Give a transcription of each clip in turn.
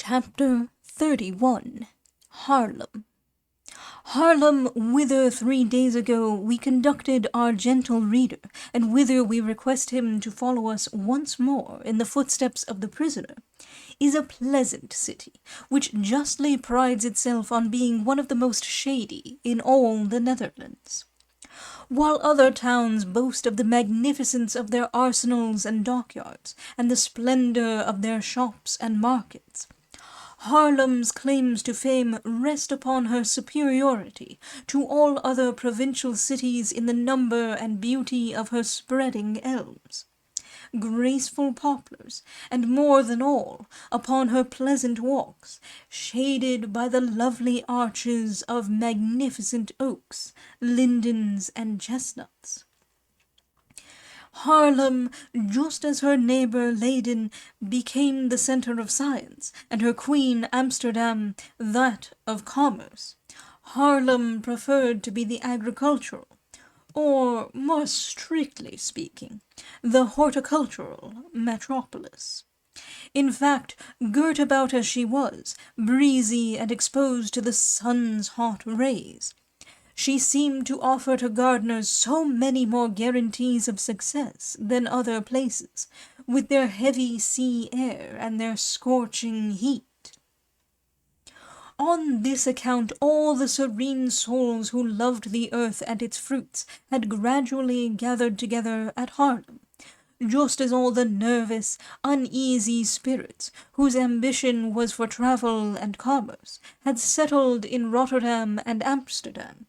Chapter 31 Haarlem. Haarlem, whither 3 days ago we conducted our gentle reader, and whither we request him to follow us once more in the footsteps of the prisoner, is a pleasant city, which justly prides itself on being one of the most shady in all the Netherlands. While other towns boast of the magnificence of their arsenals and dockyards, and the splendor of their shops and markets, Haarlem's claims to fame rest upon her superiority to all other provincial cities in the number and beauty of her spreading elms, graceful poplars, and more than all, upon her pleasant walks, shaded by the lovely arches of magnificent oaks, lindens, and chestnuts. Haarlem, just as her neighbor Leyden became the center of science, and her queen Amsterdam that of commerce, Haarlem preferred to be the agricultural, or, more strictly speaking, the horticultural metropolis. In fact, girt about as she was, breezy and exposed to the sun's hot rays, she seemed to offer to gardeners so many more guarantees of success than other places, with their heavy sea air and their scorching heat. On this account all the serene souls who loved the earth and its fruits had gradually gathered together at Haarlem, just as all the nervous, uneasy spirits, whose ambition was for travel and commerce, had settled in Rotterdam and Amsterdam,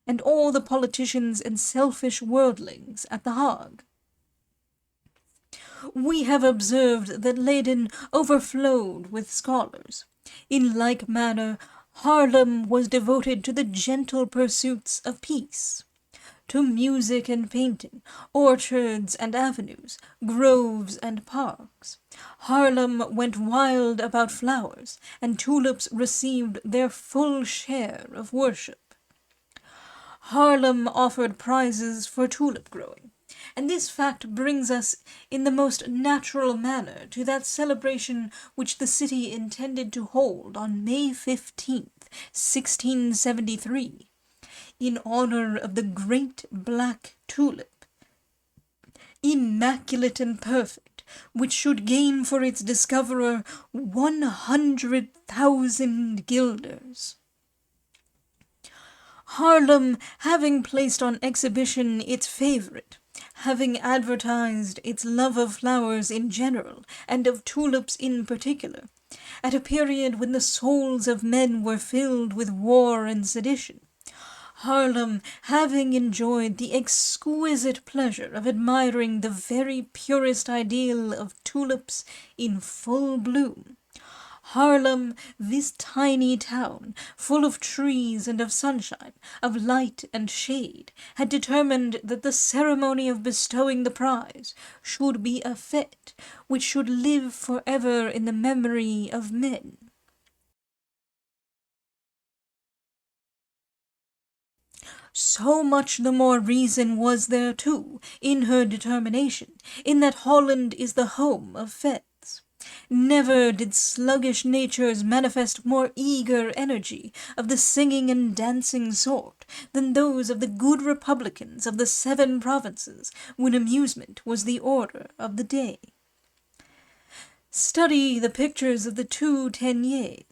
and all the politicians and selfish worldlings at the Hague. We have observed that Leyden overflowed with scholars. In like manner, Haarlem was devoted to the gentle pursuits of peace, to music and painting, orchards and avenues, groves and parks. Haarlem went wild about flowers, and tulips received their full share of worship. Haarlem offered prizes for tulip growing, and this fact brings us in the most natural manner to that celebration which the city intended to hold on May 15th, 1673, in honor of the great black tulip, immaculate and perfect, which should gain for its discoverer 100,000 guilders. Haarlem, having placed on exhibition its favorite, having advertised its love of flowers in general, and of tulips in particular, at a period when the souls of men were filled with war and sedition, Haarlem, having enjoyed the exquisite pleasure of admiring the very purest ideal of tulips in full bloom, Haarlem, this tiny town, full of trees and of sunshine, of light and shade, had determined that the ceremony of bestowing the prize should be a fete which should live forever in the memory of men. So much the more reason was there, too, in her determination, in that Holland is the home of fetes. Never did sluggish natures manifest more eager energy of the singing and dancing sort than those of the good republicans of the 7 provinces, when amusement was the order of the day. Study the pictures of the 2 Teniers.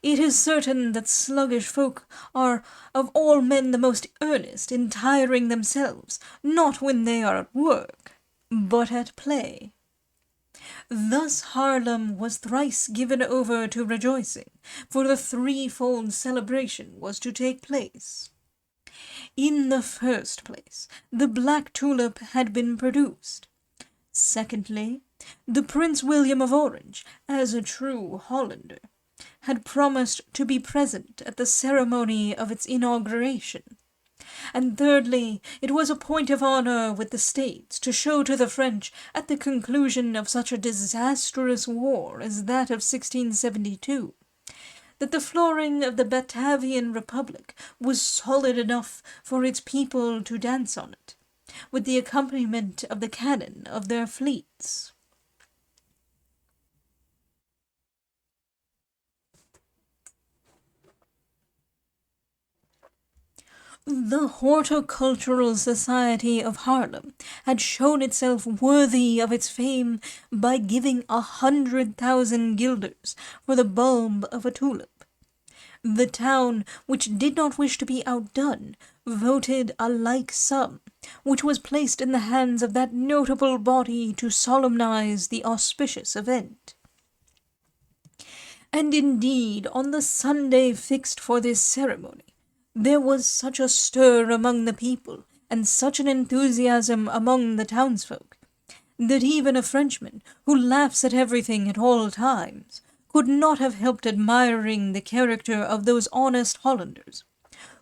It is certain that sluggish folk are of all men the most earnest in tiring themselves, not when they are at work, but at play. Thus Haarlem was thrice given over to rejoicing, for the threefold celebration was to take place. In the first place, the black tulip had been produced. Secondly, the Prince William of Orange, as a true Hollander, had promised to be present at the ceremony of its inauguration. And thirdly, it was a point of honor with the States to show to the French, at the conclusion of such a disastrous war as that of 1672, that the flooring of the Batavian Republic was solid enough for its people to dance on it, with the accompaniment of the cannon of their fleets. The Horticultural Society of Haarlem had shown itself worthy of its fame by giving 100,000 guilders for the bulb of a tulip. The town, which did not wish to be outdone, voted a like sum, which was placed in the hands of that notable body to solemnize the auspicious event. And indeed, on the Sunday fixed for this ceremony, there was such a stir among the people, and such an enthusiasm among the townsfolk, that even a Frenchman, who laughs at everything at all times, could not have helped admiring the character of those honest Hollanders,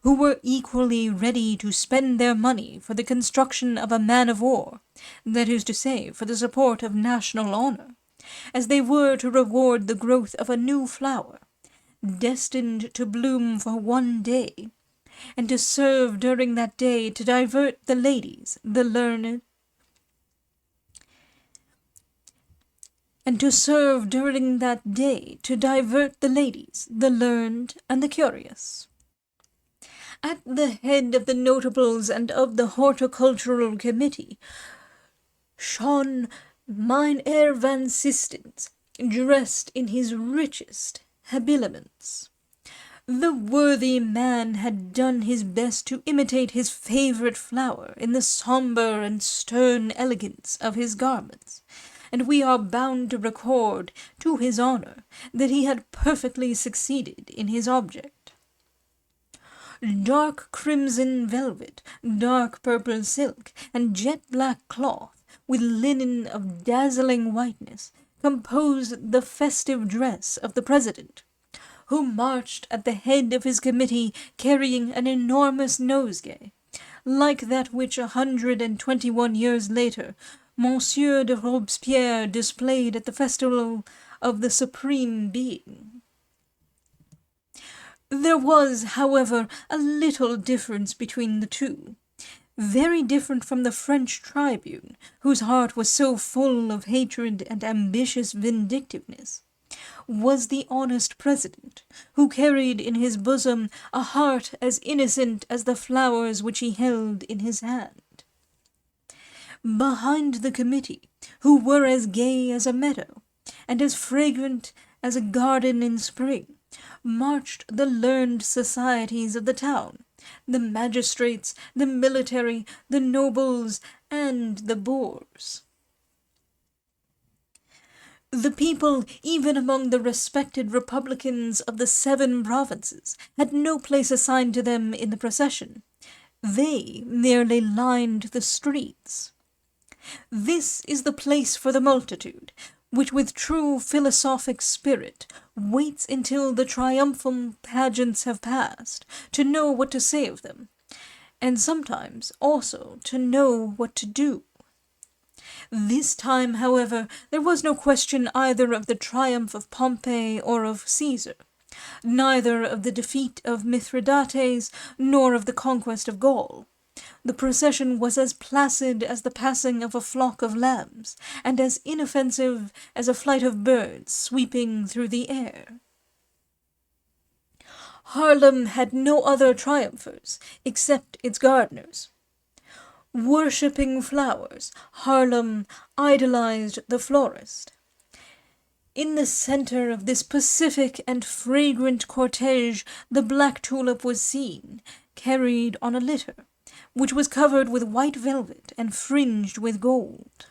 who were equally ready to spend their money for the construction of a man-of-war, that is to say, for the support of national honor, as they were to reward the growth of a new flower, destined to bloom for one day, and to serve during that day to divert the ladies, the learned, and to serve during that day to divert the ladies, the learned, and the curious. At the head of the notables and of the horticultural committee shone Mynheer van Sistens, dressed in his richest habiliments. The worthy man had done his best to imitate his favourite flower in the sombre and stern elegance of his garments, and we are bound to record, to his honour, that he had perfectly succeeded in his object. Dark crimson velvet, dark purple silk, and jet-black cloth, with linen of dazzling whiteness, composed the festive dress of the president, who marched at the head of his committee carrying an enormous nosegay, like that which 121 years later Monsieur de Robespierre displayed at the festival of the Supreme Being. There was, however, a little difference between the two, very different from the French tribune, whose heart was so full of hatred and ambitious vindictiveness, was the honest president, who carried in his bosom a heart as innocent as the flowers which he held in his hand. Behind the committee, who were as gay as a meadow, and as fragrant as a garden in spring, marched the learned societies of the town, the magistrates, the military, the nobles, and the boors. The people, even among the respected republicans of the 7 provinces, had no place assigned to them in the procession. They merely lined the streets. This is the place for the multitude, which with true philosophic spirit waits until the triumphal pageants have passed, to know what to say of them, and sometimes also to know what to do. This time, however, there was no question either of the triumph of Pompey or of Caesar, neither of the defeat of Mithridates nor of the conquest of Gaul. The procession was as placid as the passing of a flock of lambs, and as inoffensive as a flight of birds sweeping through the air. Haarlem had no other triumphers except its gardeners. Worshipping flowers, Haarlem idolized the florist. In the centre of this pacific and fragrant cortege the black tulip was seen, carried on a litter, which was covered with white velvet and fringed with gold.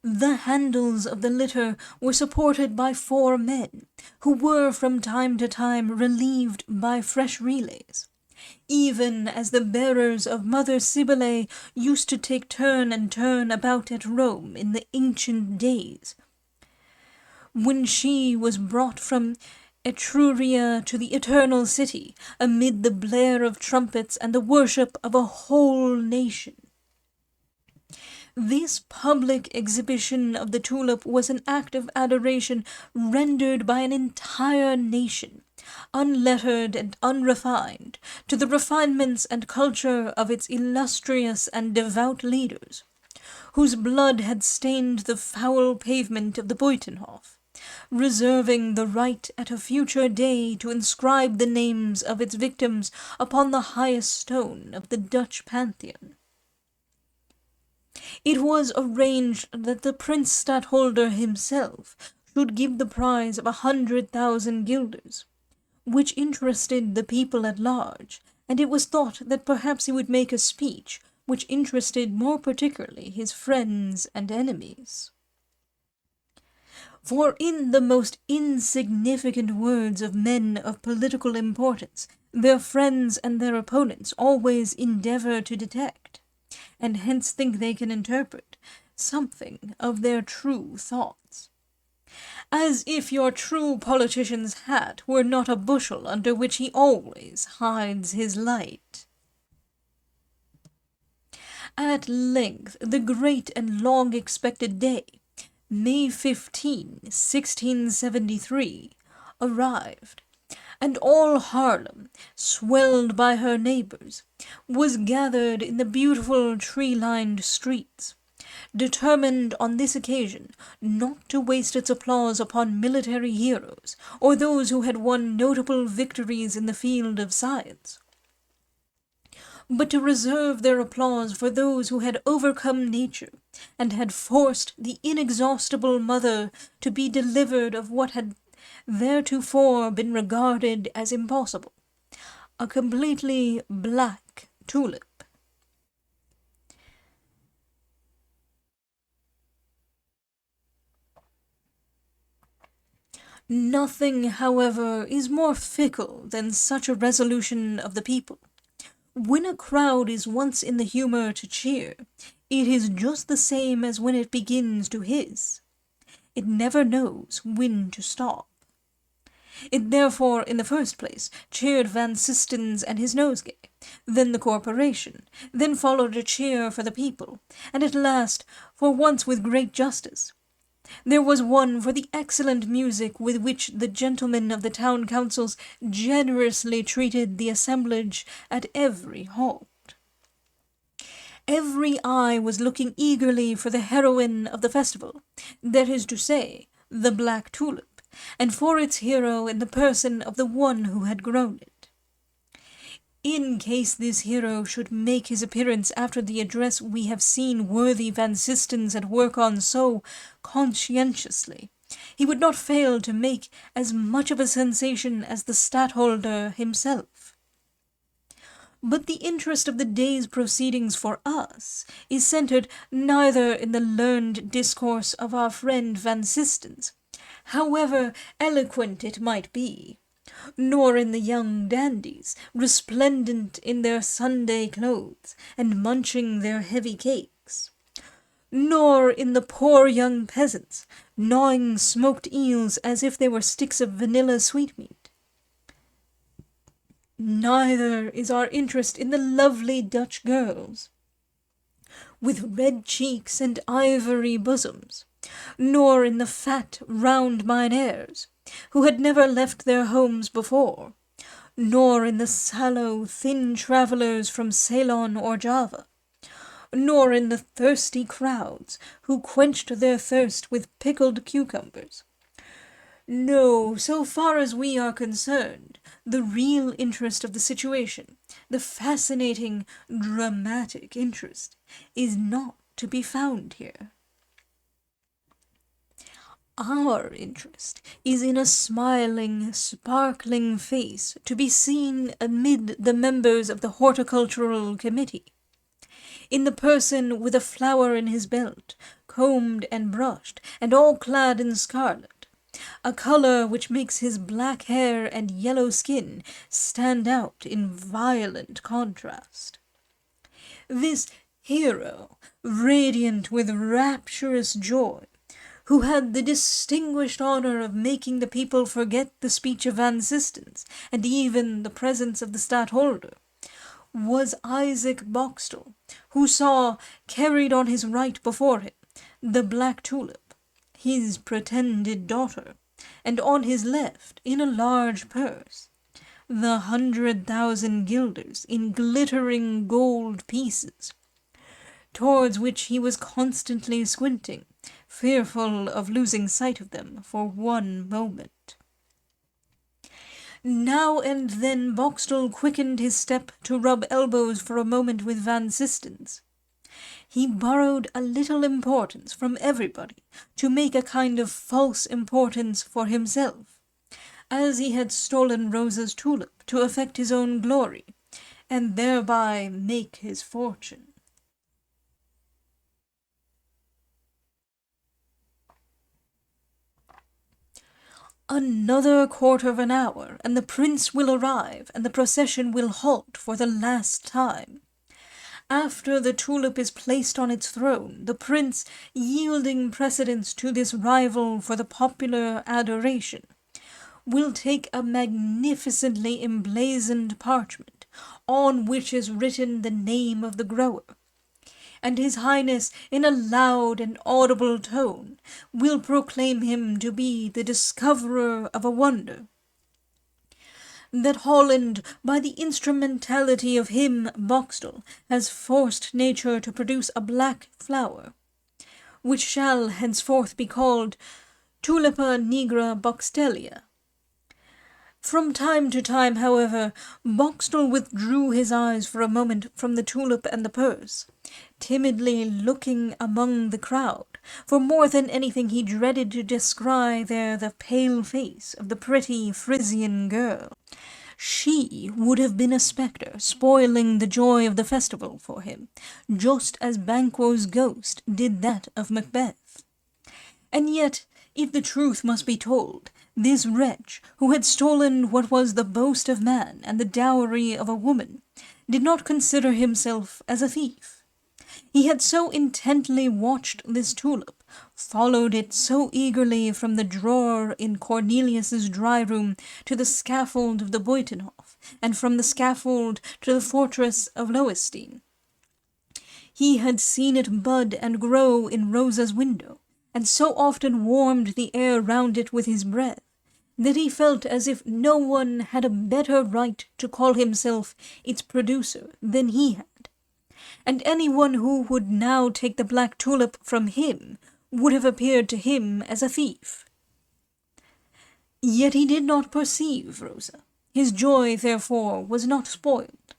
The handles of the litter were supported by 4 men, who were from time to time relieved by fresh relays, even as the bearers of Mother Cybele used to take turn and turn about at Rome in the ancient days, when she was brought from Etruria to the Eternal City, amid the blare of trumpets and the worship of a whole nation. This public exhibition of the tulip was an act of adoration rendered by an entire nation, unlettered and unrefined, to the refinements and culture of its illustrious and devout leaders, whose blood had stained the foul pavement of the Buitenhof, reserving the right at a future day to inscribe the names of its victims upon the highest stone of the Dutch Pantheon. It was arranged that the Prince Stadtholder himself should give the prize of 100,000 guilders, which interested the people at large, and it was thought that perhaps he would make a speech which interested more particularly his friends and enemies. For in the most insignificant words of men of political importance, their friends and their opponents always endeavour to detect, and hence think they can interpret, something of their true thoughts. As if your true politician's hat were not a bushel under which he always hides his light. At length the great and long-expected day, May 15, 1673, arrived, and all Haarlem, swelled by her neighbours, was gathered in the beautiful tree-lined streets, determined on this occasion not to waste its applause upon military heroes, or those who had won notable victories in the field of science, but to reserve their applause for those who had overcome nature, and had forced the inexhaustible mother to be delivered of what had theretofore been regarded as impossible, a completely black tulip. Nothing, however, is more fickle than such a resolution of the people. When a crowd is once in the humour to cheer, it is just the same as when it begins to hiss. It never knows when to stop. It therefore, in the first place, cheered Van Systens and his nosegay, then the corporation, then followed a cheer for the people, and at last, for once with great justice, there was one for the excellent music with which the gentlemen of the town councils generously treated the assemblage at every halt. Every eye was looking eagerly for the heroine of the festival, that is to say, the black tulip, and for its hero in the person of the one who had grown it. In case this hero should make his appearance after the address we have seen worthy Van Systens at work on so conscientiously, he would not fail to make as much of a sensation as the Stadtholder himself. But the interest of the day's proceedings for us is centred neither in the learned discourse of our friend Van Systens, however eloquent it might be, nor in the young dandies, resplendent in their Sunday clothes, and munching their heavy cakes, nor in the poor young peasants, gnawing smoked eels as if they were sticks of vanilla sweetmeat. Neither is our interest in the lovely Dutch girls, with red cheeks and ivory bosoms, nor in the fat, round mynheers, who had never left their homes before, nor in the sallow, thin travellers from Ceylon or Java, nor in the thirsty crowds who quenched their thirst with pickled cucumbers. No, so far as we are concerned, the real interest of the situation, the fascinating, dramatic interest, is not to be found here. Our interest is in a smiling, sparkling face to be seen amid the members of the Horticultural Committee, in the person with a flower in his belt, combed and brushed, and all clad in scarlet, a colour which makes his black hair and yellow skin stand out in violent contrast. This hero, radiant with rapturous joy, who had the distinguished honour of making the people forget the speech of Van Systens, and even the presence of the Stadtholder, was Isaac Boxtel, who saw, carried on his right before him, the black tulip, his pretended daughter, and on his left, in a large purse, the 100,000 guilders in glittering gold pieces, towards which he was constantly squinting, fearful of losing sight of them for one moment. Now and then Boxtel quickened his step to rub elbows for a moment with Van Sistens. He borrowed a little importance from everybody to make a kind of false importance for himself, as he had stolen Rosa's tulip to affect his own glory, and thereby make his fortune. Another quarter of an hour, and the prince will arrive, and the procession will halt for the last time. After the tulip is placed on its throne, the prince, yielding precedence to this rival for the popular adoration, will take a magnificently emblazoned parchment, on which is written the name of the grower, and his highness, in a loud and audible tone, will proclaim him to be the discoverer of a wonder, that Holland, by the instrumentality of him, Boxtel, has forced nature to produce a black flower, which shall henceforth be called Tulipa nigra boxtelia. From time to time, however, Boxtel withdrew his eyes for a moment from the tulip and the purse, timidly looking among the crowd, for more than anything he dreaded to descry there the pale face of the pretty Frisian girl. She would have been a spectre, spoiling the joy of the festival for him, just as Banquo's ghost did that of Macbeth. And yet, if the truth must be told, this wretch, who had stolen what was the boast of man and the dowry of a woman, did not consider himself as a thief. He had so intently watched this tulip, followed it so eagerly from the drawer in Cornelius's dry room to the scaffold of the Buitenhof, and from the scaffold to the fortress of Lowenstein. He had seen it bud and grow in Rosa's window, and so often warmed the air round it with his breath, that he felt as if no one had a better right to call himself its producer than he had, and anyone who would now take the black tulip from him would have appeared to him as a thief. Yet he did not perceive Rosa. His joy, therefore, was not spoiled.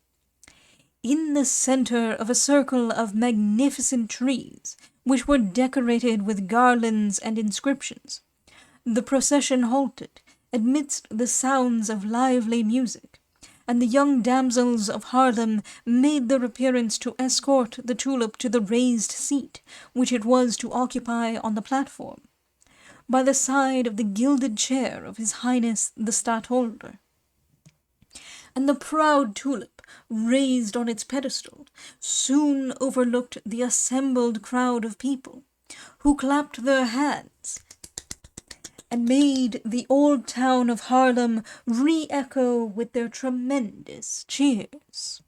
In the centre of a circle of magnificent trees, which were decorated with garlands and inscriptions, the procession halted, amidst the sounds of lively music, and the young damsels of Haarlem made their appearance to escort the tulip to the raised seat which it was to occupy on the platform, by the side of the gilded chair of his Highness the Stadtholder. And the proud tulip, raised on its pedestal, soon overlooked the assembled crowd of people, who clapped their hands, and made the old town of Haarlem re-echo with their tremendous cheers.